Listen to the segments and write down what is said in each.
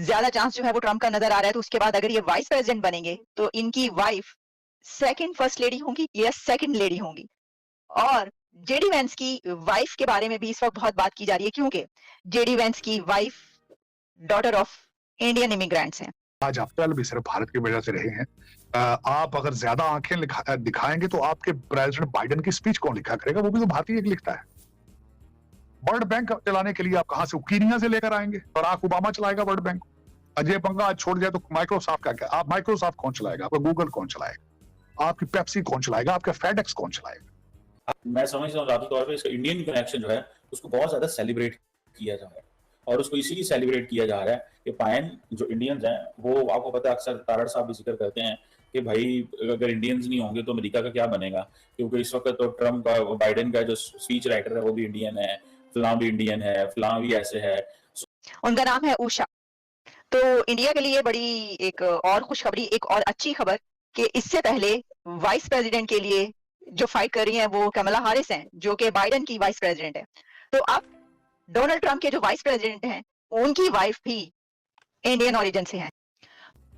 ज्यादा चांस जो है वो ट्रम्प का नजर आ रहा है। तो उसके बाद अगर ये वाइस प्रेसिडेंट बनेंगे तो इनकी वाइफ सेकंड फर्स्ट लेडी होंगी या सेकंड लेडी होंगी। और जेडी वेंस की वाइफ के बारे में भी इस वक्त बहुत बात की जा रही है, क्योंकि जेडी वेंस की wife daughter of Indian immigrants हैं। आज आप कल भी सिर्फ भारत की वजह से रहे हैं। आप अगर ज्यादा आंखें दिखाएंगे तो आपके प्रेसिडेंट बाइडेन की स्पीच कौन लिखा करेगा? वो भी तो भारतीय एक लिखता है। वर्ल्ड बैंक चलाने के लिए आप कहां से कीनिया से लेकर आएंगे? बराक ओबामा चलाएगा वर्ल्ड बैंक। अजय बंगा आज छोड़ दिया तो माइक्रोसॉफ्ट का क्या? आप माइक्रोसॉफ्ट कौन चलाएगा? आपका गूगल कौन चलाएगा? आपकी पेप्सी कौन चलाएगा? आपका फेडेक्स कौन चलाएगा? मैं समझता हूँ जाती तौर पे इसका इंडियन कनेक्शन जो है उसको बहुत ज्यादा सेलिब्रेट किया जा रहा है, और उसको इसीलिए सेलिब्रेट किया जा रहा है कि पायन जो इंडियंस हैं वो, आपको पता है, अक्सर तारड़ साहब भी जिक्र करते हैं कि भाई अगर इंडियंस नहीं होंगे तो अमेरिका का क्या बनेगा, क्योंकि इस वक्त तो ट्रम्प का, बाइडेन का जो स्पीच राइटर है वो भी इंडियन है, फलां भी इंडियन है, फलां भी ऐसे है। उनका नाम है उषा। तो इंडिया के लिए बड़ी एक और खुशखबरी, एक और अच्छी खबर कि इससे पहले वाइस प्रेसिडेंट के लिए जो फाइट कर रही हैं वो कमला हारिस हैं, जो कि बाइडेन की वाइस प्रेसिडेंट है। तो अब डोनाल्ड ट्रंप के जो वाइस प्रेसिडेंट हैं उनकी वाइफ भी इंडियन ओरिजिन से हैं।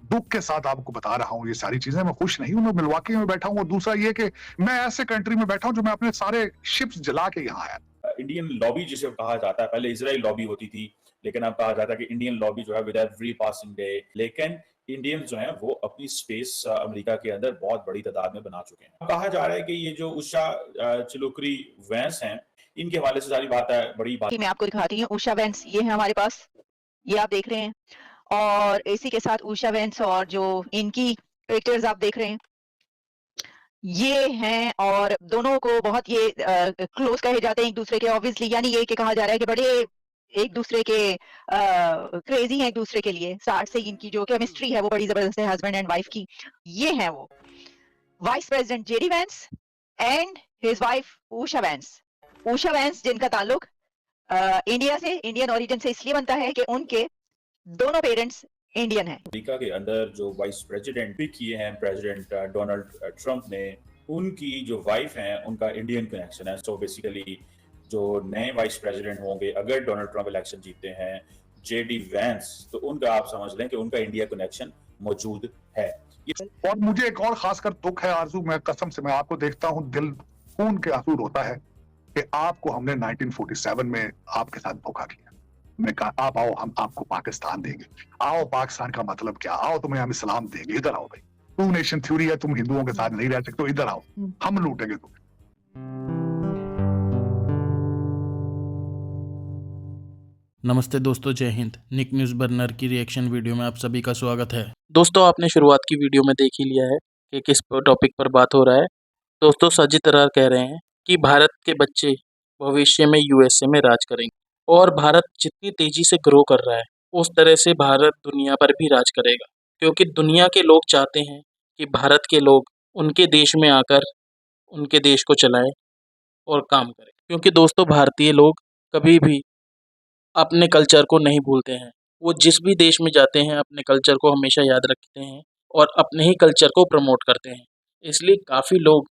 दुख के साथ आपको बता रहा हूँ ये सारी चीजें। मैं खुश नहीं हूँ, मैं मिलवाकी में बैठा हूँ। और दूसरा ये कि मैं ऐसे कंट्री में बैठा हूँ जो मैं अपने सारे शिप्स जला के यहाँ आया। इंडियन लॉबी जिसे कहा जाता है, पहले इजराइल लॉबी होती थी, लेकिन अब कहा जाता है कि इंडियन लॉबी जो है विद एवरी पासिंग डे। लेकिन इंडियंस जो हैं वो अपनी स्पेस अमेरिका के अंदर बहुत बड़ी तादाद में बना चुके हैं। कहा जा रहा है कि ये जो उषा चिलुकरी वैंस हैं, इनके हवाले से सारी बात है, बड़ी बात। मैं आपको दिखाती हूँ उषा वैंस, ये है हमारे पास, ये आप देख रहे हैं। और इसी के साथ उषा वैंस और जो इनकी पिक्चर्स आप देख रहे हैं ये हैं, और दोनों को बहुत ये क्लोज कहे जाते हैं एक दूसरे के, ऑब्वियसली। यानी ये कि कहा जा रहा है कि बड़े एक दूसरे के क्रेजी हैं एक दूसरे के लिए। स्टार्ट से इनकी जो केमिस्ट्री है वो बड़ी जबरदस्त है, हस्बैंड एंड वाइफ की। ये हैं वो vice president JD Vance and his wife Usha Vance. Usha Vance जिनका ताल्लुक इंडिया से, इंडियन ओरिजिन से इसलिए बनता है कि उनके दोनों पेरेंट्स इंडियन हैं। अमेरिका के अंदर जो वाइस प्रेसिडेंट भी किए हैं प्रेसिडेंट डोनाल्ड ट्रंप ने, उनकी जो वाइफ हैं उनका इंडियन कनेक्शन है। सो बेसिकली जो नए वाइस प्रेसिडेंट होंगे अगर डोनाल्ड ट्रंप इलेक्शन जीतते हैं, जेडी वैंस, तो उनका आप समझ लें कि उनका इंडिया कनेक्शन मौजूद है। और मुझे एक और खासकर दुख है आरजू, मैं कसम से मैं आपको देखता हूँ, दिल खून के आंसू होता है कि आपको हमने 1947 में आपके साथ धोखा किया। मैं कहा आप आओ, हम आपको पाकिस्तान देंगे। आओ, पाकिस्तान का मतलब क्या? आओ तुम्हें हम इस्लाम देंगे, इधर आओ भाई। टू नेशन थ्योरी है, तुम हिंदुओं के साथ नहीं रह सकते, इधर आओ, हम लूटेंगे तुम्हें। नमस्ते दोस्तों, जय हिंद। निक न्यूज़ बर्नर की रिएक्शन वीडियो में आप सभी का स्वागत है। दोस्तों, आपने शुरुआत की वीडियो में देख ही लिया है कि किस टॉपिक पर बात हो रहा है। दोस्तों, साजिद तरार कह रहे हैं कि भारत के बच्चे भविष्य में यूएसए में राज करेंगे, और भारत जितनी तेजी से ग्रो कर रहा है उस तरह से भारत दुनिया पर भी राज करेगा, क्योंकि दुनिया के लोग चाहते हैं कि भारत के लोग उनके देश में आकर उनके देश को चलाएं और काम करें। क्योंकि दोस्तों, भारतीय लोग कभी भी अपने कल्चर को नहीं भूलते हैं। वो जिस भी देश में जाते हैं अपने कल्चर को हमेशा याद रखते हैं और अपने ही कल्चर को प्रमोट करते हैं। इसलिए काफ़ी लोग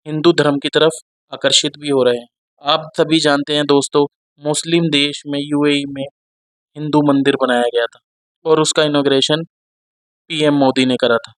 हिंदू धर्म की तरफ आकर्षित भी हो रहे हैं। आप सभी जानते हैं दोस्तों, मुस्लिम देश में यूएई में हिंदू मंदिर बनाया गया था और उसका इनॉग्रेशन पीएम मोदी ने करा था।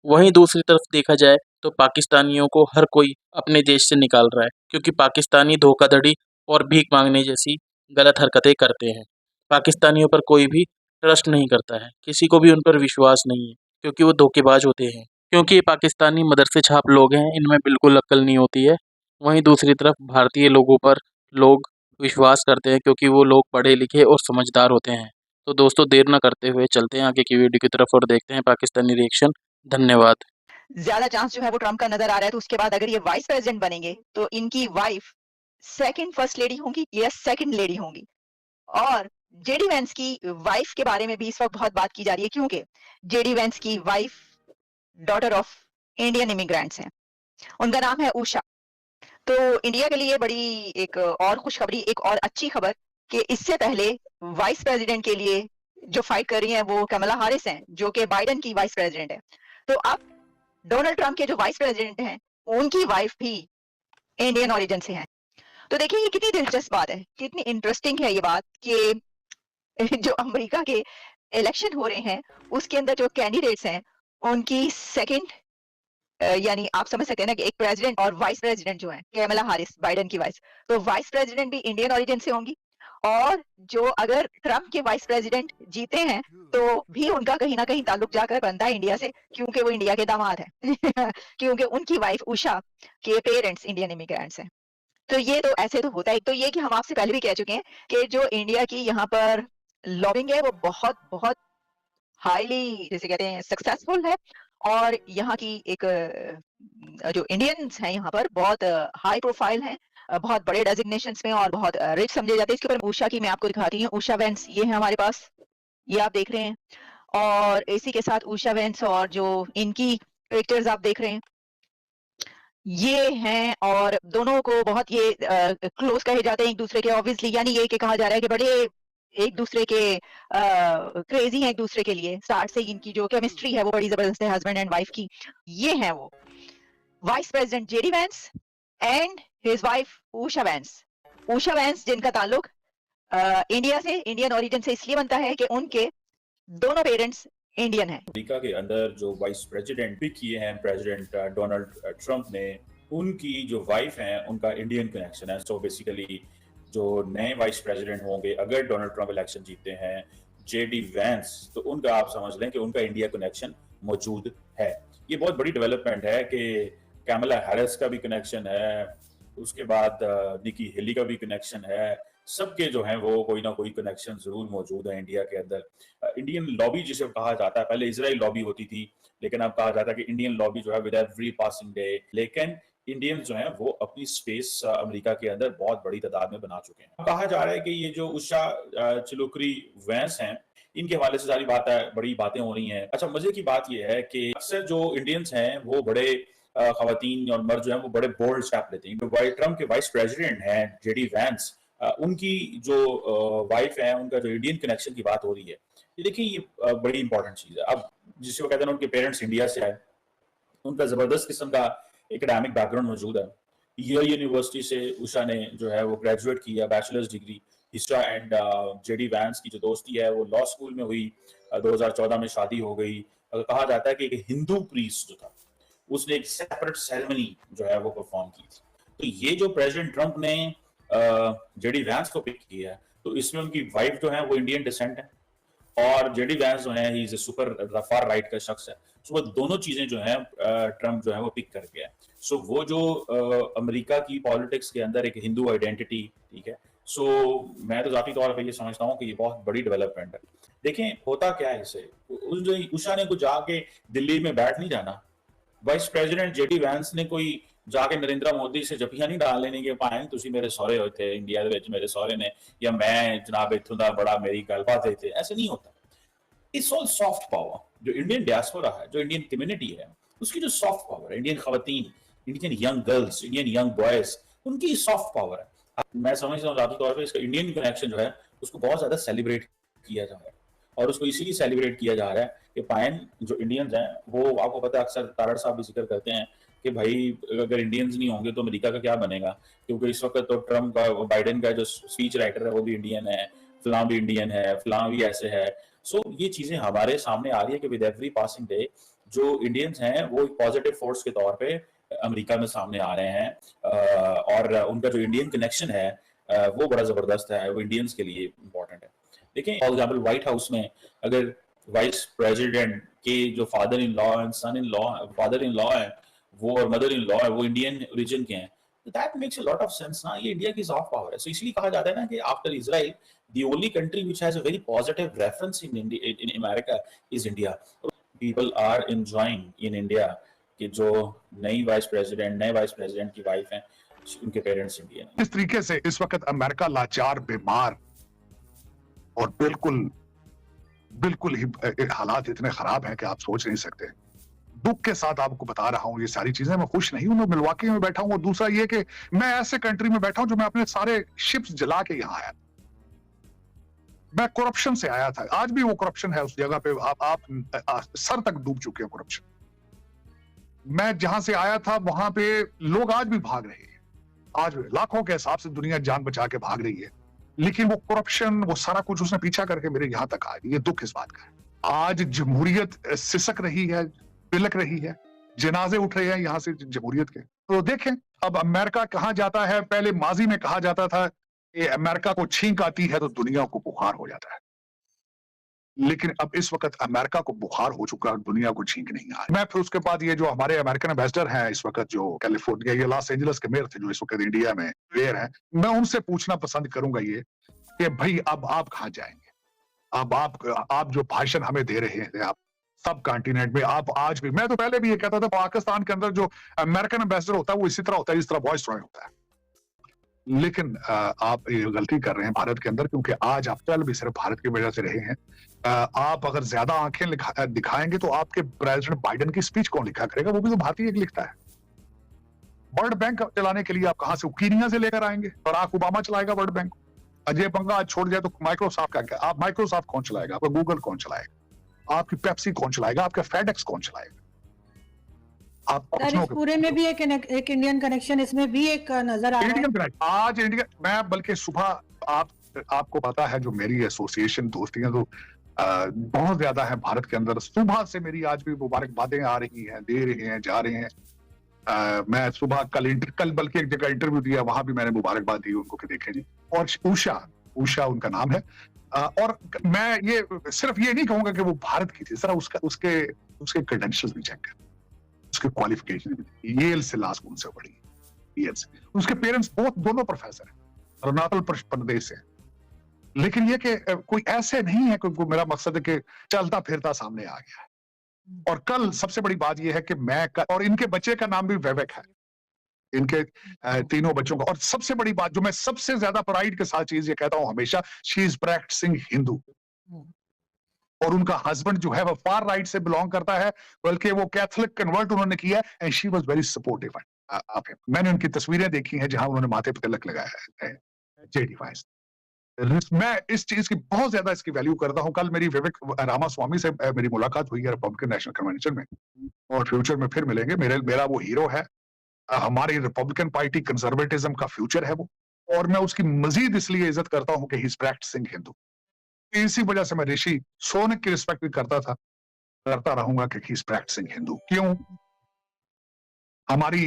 वहीं दूसरी तरफ देखा जाए तो पाकिस्तानियों को हर कोई अपने देश से निकाल रहा है, क्योंकि पाकिस्तानी धोखाधड़ी और भीख मांगने जैसी गलत हरकतें करते हैं। पाकिस्तानियों पर कोई भी ट्रस्ट नहीं करता है, किसी को भी उन पर विश्वास नहीं है, क्योंकि वो धोखेबाज होते हैं। क्योंकि ये पाकिस्तानी मदरसे छाप लोग हैं, इनमें बिल्कुल अक्ल नहीं होती है। वहीं दूसरी तरफ भारतीय लोगों पर लोग विश्वास करते हैं, क्योंकि वो लोग पढ़े लिखे और समझदार होते हैं। तो दोस्तों, देर न करते हुए चलते हैं आगे की वीडियो की तरफ और देखते हैं पाकिस्तानी रिएक्शन। धन्यवाद। ज्यादा चांस जो है वो ट्रम्प का नजर आ रहा है। तो उसके बाद अगर ये वाइस प्रेसिडेंट बनेंगे तो इनकी वाइफ सेकंड फर्स्ट लेडी होंगी या सेकंड लेडी होंगी। और जेडी वेंस की वाइफ के बारे में भी इस वक्त बहुत बात की जा रही है, क्योंकि जेडी वेंस की wife daughter of Indian immigrants हैं। उनका नाम है उषा। तो इंडिया के लिए बड़ी एक और खुशखबरी, एक और अच्छी खबर कि इससे पहले वाइस प्रेसिडेंट के लिए जो फाइट कर रही हैं वो कमला हारिस हैं, जो कि बाइडेन की वाइस प्रेसिडेंट है। तो अब डोनाल्ड ट्रंप के जो वाइस प्रेसिडेंट हैं उनकी वाइफ भी इंडियन ओरिजिन से हैं। तो देखिए ये कितनी दिलचस्प बात है, कितनी इंटरेस्टिंग है ये बात कि जो अमेरिका के इलेक्शन हो रहे हैं उसके अंदर जो कैंडिडेट्स हैं उनकी सेकंड यानी आप समझ सकते हैं ना कि एक प्रेसिडेंट और वाइस प्रेसिडेंट जो है कैमला हारिस बाइडेन की वाइस, तो वाइस प्रेसिडेंट भी इंडियन ओरिजिन से होंगी। और जो अगर ट्रम्प के वाइस प्रेसिडेंट जीते हैं तो भी उनका कहीं ना कहीं ताल्लुक जाकर बनता है इंडिया से, क्योंकि वो इंडिया के दामाद है क्योंकि उनकी वाइफ उषा के पेरेंट्स इंडियन इमिग्रेंट्स हैं। तो ये तो ऐसे तो होता है। एक तो ये कि हम आपसे पहले भी कह चुके हैं कि जो इंडिया की यहाँ पर लॉबिंग है वो बहुत बहुत हाईली जैसे कहते हैं सक्सेसफुल है। और यहाँ की एक जो इंडियंस हैं यहाँ पर बहुत हाई प्रोफाइल हैं, बहुत बड़े डेजिग्नेशंस में और बहुत रिच समझे जाते हैं। इसके ऊपर उषा की मैं आपको दिखाती हूँ। उषा वेंस ये है हमारे पास, ये आप देख रहे हैं। और इसी के साथ उषा वेंस और जो इनकी पिक्चर्स आप देख रहे हैं ये हैं, और दोनों को बहुत ये क्लोज कहे जाते हैं एक दूसरे के, ऑब्वियसली यानी ये कि कहा जा रहा है कि बड़े एक दूसरे के क्रेजी हैं एक दूसरे के लिए। स्टार्ट से इनकी जो केमिस्ट्री है वो बड़ी जबरदस्त है हस्बैंड एंड वाइफ की। ये है वो vice president JD Vance and his wife Usha Vance. Usha Vance जिनका ताल्लुक इंडिया से, इंडियन ओरिजिन से इसलिए बनता है कि उनके दोनों पेरेंट्स इंडियन हैं। अमेरिका के अंदर जो वाइस प्रेसिडेंट भी किए हैं प्रेसिडेंट डोनाल्ड ट्रंप ने, उनकी जो वाइफ हैं उनका इंडियन कनेक्शन है। सो बेसिकली जो नए वाइस प्रेसिडेंट होंगे अगर डोनाल्ड ट्रंप इलेक्शन जीतते हैं, जेडी वैंस, तो उनका आप समझ लें कि उनका इंडिया कनेक्शन मौजूद है। ये बहुत बड़ी डेवलपमेंट है कि कैमला हैरिस का भी कनेक्शन है, उसके बाद निकी हेली का भी कनेक्शन है। सबके जो हैं वो कोई ना कोई कनेक्शन जरूर मौजूद है इंडिया के अंदर। इंडियन लॉबी जिसे कहा जाता है, पहले इजराइल लॉबी होती थी लेकिन अब कहा जाता है कि इंडियन लॉबी जो है विद एवरी पासिंग डे। लेकिन इंडियंस जो हैं वो अपनी स्पेस अमेरिका के अंदर बहुत बड़ी तादाद में बना चुके हैं। कहा जा रहा है कि ये जो उषा चिलुकरी वैंस हैं इनके हवाले से सारी बड़ी बातें हो रही हैं। अच्छा, मजे की बात यह है कि अक्सर जो इंडियंस हैं वो बड़े खवातीन और मर्द जो हैं वो बड़े बोल्ड स्टेप लेते हैं। ट्रम्प के वाइस प्रेसिडेंट हैं जेडी वैंस, उनकी जो वाइफ है उनका जो इंडियन कनेक्शन की बात हो रही है, ये देखिए ये बड़ी इंपॉर्टेंट चीज है। अब जिसे वो कहते हैं उनके पेरेंट्स इंडिया से आए, उनका जबरदस्त किस्म का एकेडमिक बैकग्राउंड मौजूद है। येल यूनिवर्सिटी से उषा ने जो है वो ग्रेजुएट किया, bachelors degree. Usha and JD Vance की जो दोस्ती है वो लॉ स्कूल में हुई, 2014 में शादी हो गई। कहा जाता है कि एक हिंदू प्रीस्ट जो था उसने एक सेपरेट सेरेमनी जो है वो परफॉर्म की थी। तो ये जो प्रेसिडेंट ट्रंप ने जेडी वैंस को पिक किया है, तो इसमें उनकी वाइफ जो है वो इंडियन डिसेंट है और जेडी वैंस जो है he is super far right का शख्स है। सो वो दोनों चीजें जो है ट्रंप जो है वो पिक कर गया है। सो वो जो अमेरिका की पॉलिटिक्स के अंदर एक हिंदू आइडेंटिटी, ठीक है, सो मैं तो जाती तौर पर ये समझता हूँ कि ये बहुत बड़ी डेवलपमेंट है। देखें होता क्या है इससे, उषा ने कुछ जाके दिल्ली में बैठ नहीं जाना। वाइस प्रेसिडेंट जेडी वैंस ने कोई जाके नरेंद्र मोदी से जफियां नहीं डाल लेने के पाए तुसी मेरे सौरे होए थे इंडिया दे विच, मेरे सौरे ने, या मैं जनाब इत्थों दा बड़ा मेरी गलबात थे, ऐसे नहीं होता। It's all soft power. जो इंडियन डियास्पोरा है, जो इंडियन कम्युनिटी है, उसकी जो सॉफ्ट पावर है, इंडियन खवातीन, Indian young girls, Indian young boys, उनकी सॉफ्ट पावर है। मैं समझता हूँ जाती तौर पर इसका इंडियन कनेक्शन जो है उसको बहुत ज्यादा सेलिब्रेट किया जा रहा है, और उसको इसीलिए सेलिब्रेट किया जा रहा है कि पायन जो इंडियंस हैं वो, आपको पता है अक्सर तारड़ साहब भी जिक्र करते हैं कि भाई अगर इंडियंस नहीं होंगे तो अमेरिका का क्या बनेगा, क्योंकि इस वक्त तो ट्रम्प का, बाइडेन का जो स्पीच राइटर है वो भी इंडियन है, फलां भी इंडियन है, फलां भी ऐसे है। सो ये चीजें हमारे सामने आ रही है कि विद एवरी पासिंग डे जो इंडियंस हैं वो एक पॉजिटिव फोर्स के तौर पे अमेरिका में सामने आ रहे हैं, और उनका जो इंडियन कनेक्शन है वो बड़ा जबरदस्त है, वो इंडियंस के लिए इंपॉर्टेंट है। देखें फॉर एग्जाम्पल व्हाइट हाउस में अगर वाइस प्रेसिडेंट के जो father in law and son in law, father in law है वो और मदर इन लॉ है वो इंडियन ओरिजिन के हैं, तो that makes a lot of sense ना। ये इंडिया की सॉफ्ट पावर है। सो इसलिए कहा जाता है ना कि after Israel the only country which has a very positive reference in America is India. People are enjoying in India कि जो नए वाइस प्रेसिडेंट की वाइफ हैं उनके पेरेंट्स इंडियन हैं। इस तरीके से इस वक्त अमेरिका लाचार, बीमार और बिल्कुल ही हालात इतने खराब हैं कि आप सोच नहीं सकते। दुख के साथ आपको बता रहा हूं ये सारी चीजें। मैं खुश नहीं हूं, मैं मिलवाकी में बैठा हूं, और दूसरा ये कि मैं ऐसे कंट्री में बैठा हूं जो मैं अपने सारे शिप्स जला के यहां आया। मैं करप्शन से आया था, आज भी वो करप्शन है उस जगह पे। आप सर तक डूब चुके हैं करप्शन। मैं जहां से आया था वहां पे लोग आज भी भाग रहे हैं, आज लाखों के हिसाब से दुनिया जान बचा के भाग रही है। लेकिन वो करप्शन, वो सारा कुछ उसने पीछा करके मेरे यहाँ तक आया। ये दुख इस बात का है। आज जमहूरियत सिसक रही है, बिलक रही है, जनाजे उठ रहे हैं यहाँ से जमहूरियत के। तो देखें अब अमेरिका कहाँ जाता है। पहले माजी में कहा जाता था कि अमेरिका को छींक आती है तो दुनिया को बुखार हो जाता है, लेकिन अब इस वक्त अमेरिका को बुखार हो चुका है, दुनिया को छींक नहीं आ रही। मैं फिर उसके बाद ये जो हमारे अमेरिकन एम्बेसडर हैं इस वक्त, जो कैलिफोर्निया या लॉस एंजलिस के मेयर थे, जो इस वक्त इंडिया में मेयर हैं, मैं उनसे पूछना पसंद करूंगा ये कि भाई अब आप कहाँ जाएंगे? अब आप जो भाषण हमें दे रहे हैं, आप सब कॉन्टिनेंट में, आप आज भी, मैं तो पहले भी ये कहता था पाकिस्तान के अंदर जो अमेरिकन एम्बेसडर होता है वो इसी तरह होता है जिस तरह वॉइस रॉय होता है। लेकिन आप ये गलती कर रहे हैं भारत के अंदर, क्योंकि आज आप कल भी सिर्फ भारत की वजह से रहे हैं। आप अगर ज्यादा आंखें दिखाएंगे तो आपके प्रेसिडेंट बाइडेन की स्पीच कौन लिखा करेगा? वो भी तो भारतीय लिखता है। वर्ल्ड बैंक चलाने के लिए आप कहां से, कीनिया से लेकर आएंगे? बराक ओबामा चलाएगा वर्ल्ड बैंक। अजय बंगा आज छोड़ जाए तो माइक्रोसॉफ्ट का क्या? आप माइक्रोसॉफ्ट कौन चलाएगा? आपका गूगल कौन चलाएगा? आपकी पेप्सी कौन चलाएगा? आपका फेडेक्स कौन चलाएगा? आप सर, इस पूरे में भी एक इंडियन कनेक्शन इसमें भी एक नजर आ रहा है। आज इंडिया, मैं बल्कि सुबह आपको पता है जो मेरी एसोसिएशन दोस्तियां तो बहुत ज्यादा है भारत के अंदर। सुबह से मेरी आज भी मुबारकबादें आ रही हैं, दे रहे हैं, जा रहे हैं। मैं सुबह कल बल्कि एक जगह इंटरव्यू दिया, वहां भी मैंने मुबारकबाद दी उनको कि देखें जी। और उषा उनका नाम है। और मैं ये सिर्फ ये नहीं कहूंगा कि वो भारत की थी, जरा उसके क्रेडेंशियल्स भी चेक करें, उसके क्वालिफिकेशन भी। येल से लास्ट उनसे पढ़ी, येल से। उसके पेरेंट्स दोनों प्रोफेसर हैं, अरुणाचल प्रदेश से। लेकिन ये कि कोई ऐसे नहीं है कि मेरा मकसद है कि चलता फिरता सामने आ गया है। और कल सबसे बड़ी बात यह है कि और इनके बच्चे का नाम भी वैवेक है, इनके तीनों बच्चों का। और सबसे बड़ी बात जो मैं सबसे ज्यादा प्राइड के साथ चीज ये कहता हूं हमेशा, शी इज प्रैक्टिसिंग हिंदू। और उनका हस्बैंड जो है वो फार राइट से बिलोंग करता है, बल्कि वो कैथोलिक कन्वर्ट उन्होंने किया है। And she was very supportive. मैंने उनकी तस्वीरें देखी हैं जहां उन्होंने माथे पे तिलक लगाया है, JD5। मैं इस चीज की बहुत ज्यादा इसकी वैल्यू करता हूं। कल मेरी विवेक रामास्वामी से मेरी मुलाकात हुई है रिपब्लिकन नेशनल कन्वेंशन में, और फ्यूचर में फिर मिलेंगे। मेरा वो हीरो है। हमारी रिपब्लिकन पार्टी कंजर्वेटिज्म का फ्यूचर है वो, और मैं उसकी मजीद इसलिए इज्जत करता हूं कि ही इज प्रैक्टिसिंग हिंदू। इसी वजह से मैं ऋषि सोनक की रिस्पेक्ट भी करता रहूंगा कि ही इज प्रैक्टिसिंग हिंदू। क्यों? हमारी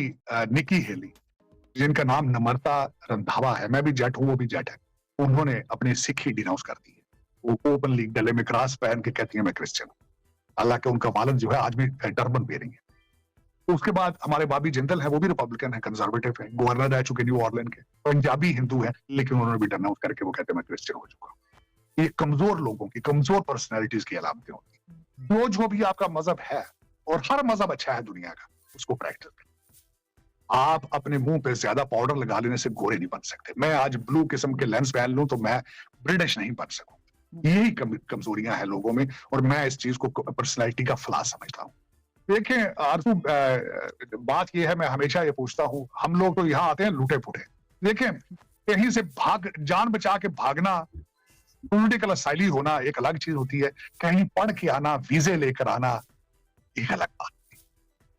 निकी हेली, जिनका नाम नम्रता रंधावा है, मैं भी जट हूं, वो भी जट है, उन्होंने अपनी सिखी डिनाउंस कर दी है। वो ओपनली गले में क्रॉस पहन के कहती है मैं क्रिश्चियन हूं, हालांकि उनका वालिद जो है आज भी टर्बन वेयरिंग है। उसके बाद हमारे बाबी जिंदल है, वो भी रिपब्लिकन है, कंजर्वेटिव है, गवर्नर रह चुके न्यू ऑरलैंड के, पंजाबी हिंदू है, लेकिन उन्होंने भी डिनाउंस करके वो कहते हैं मैं क्रिश्चियन हो चुका हूं। ये कमजोर लोगों की, कमजोर पर्सनैलिटीज की अलामतें होती है। जो भी आपका मजहब है, और हर मजहब अच्छा है दुनिया का, उसको प्रैक्टिस करें। आप अपने मुंह पे ज्यादा पाउडर लगा लेने से गोरे नहीं बन सकते। मैं आज ब्लू किस्म के लेंस पहन लूं तो मैं ब्रिटिश नहीं बन सकूं। यही कमजोरियां हैं लोगों में, और मैं इस चीज को पर्सनैलिटी का फ्लॉ समझता हूं। देखें आरज़ू, बात यह है, मैं हमेशा ये पूछता हूं, हम लोग तो यहाँ आते हैं लूटे फूटे। देखें कहीं से जान बचा के भागना, पॉलिटिकल असाइली होना एक अलग चीज होती है, कहीं पढ़ के आना, वीजे लेकर आना एक अलग बात।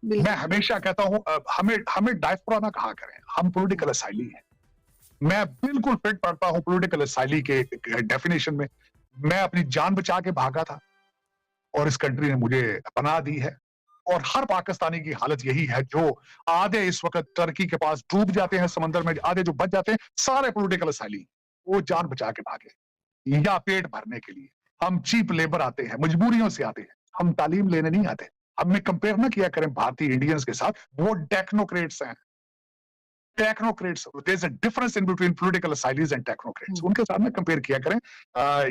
मैं हमेशा कहता हूं हमें डायस्पोरा ना कहा करें, हम पॉलिटिकल असाइली हैं। मैं बिल्कुल फिट पड़ता हूं पॉलिटिकल असाइली के डेफिनेशन में। मैं अपनी जान बचा के भागा था, और इस कंट्री ने मुझे पनाह दी है। और हर पाकिस्तानी की हालत यही है, जो आधे इस वक्त टर्की के पास डूब जाते हैं समंदर में, आधे जो बच जाते हैं सारे पॉलिटिकल असाइली, वो जान बचा के भागे या पेट भरने के लिए। हम चीप लेबर आते हैं, मजबूरियों से आते हैं, हम तालीम लेने नहीं आते। हमें कंपेयर ना किया करें भारतीय इंडियंस के साथ, वो टेक्नोक्रेट्स हैं। Technocrats, there is a difference in between political asylees and technocrats. उनके साथ में कंपेयर किया करें।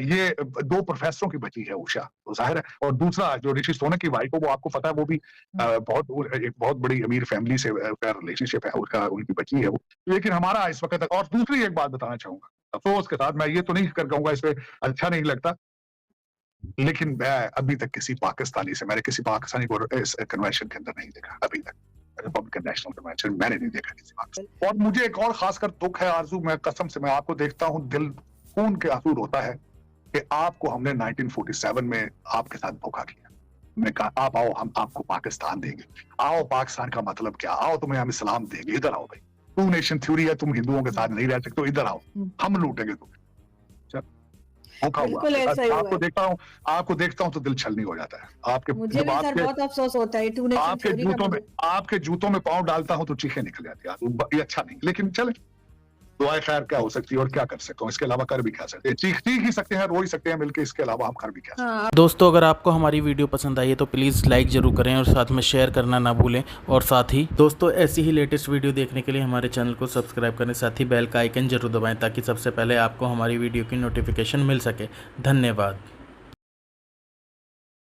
ये दो प्रोफेसरों की बची है उषा, तो जाहिर है। और दूसरा जो ऋषि सोनक की वाइफ है, वो आपको पता है, वो भी एक बहुत बड़ी अमीर फैमिली से रिलेशनशिप है उसका, उनकी बची है वो। लेकिन हमारा इस वक्त तक, और दूसरी एक बात बताना चाहूंगा अफसोस के साथ, मैं ये तो नहीं कर कहूंगा, इस पे अच्छा नहीं लगता, लेकिन मैं अभी तक मैंने किसी पाकिस्तानी को इस कन्वेंशन के अंदर नहीं देखा अभी तक। रिपब्लिकन नेशनल कन्वेंशन मैंने नहीं देखा किसी पाकिस्तान। और मुझे एक और खासकर दुख है आरज़ू, मैं कसम से मैं आपको देखता हूं, दिल खून के आंसू होता है कि आपको हमने 1947 में आपके साथ धोखा किया। मैं कहा आप आओ, हम आपको पाकिस्तान देंगे। आओ, पाकिस्तान का मतलब क्या? आओ तुम्हें हम इस्लाम देंगे, इधर आओ भाई, टू नेशन थ्योरी है, तुम हिंदुओं के साथ नहीं रह सकते, इधर आओ, हम लूटेंगे तुम्हें। भूखा हुआ बिल्कुल ऐसा ही हुआ आपको है। देखता हूँ तो दिल छलनी हो जाता है। आपके मुझे जब भी सर आपके बहुत अफसोस होता है टू नेशन आपके थ्योरी का जूतों में मुझे। आपके जूतों में पाँव डालता हूँ तो चीखें निकल जाती है। ये अच्छा नहीं, लेकिन चले दुआए खैर क्या हो सकती है और क्या कर सकता हूँ, इसके अलावा कर भी क्या सकते हैं, चीख ही सकते हैं, रो ही सकते हैं मिलके, इसके अलावा हम कर भी क्या सकते हैं। हाँ दोस्तों अगर आपको हमारी वीडियो पसंद आई है तो प्लीज़ लाइक ज़रूर करें और साथ में शेयर करना ना भूलें। और साथ ही दोस्तों ऐसी ही लेटेस्ट वीडियो देखने के लिए हमारे चैनल को सब्सक्राइब करें, साथ ही बेल का आइकन जरूर दबाएं ताकि सबसे पहले आपको हमारी वीडियो की नोटिफिकेशन मिल सके। धन्यवाद।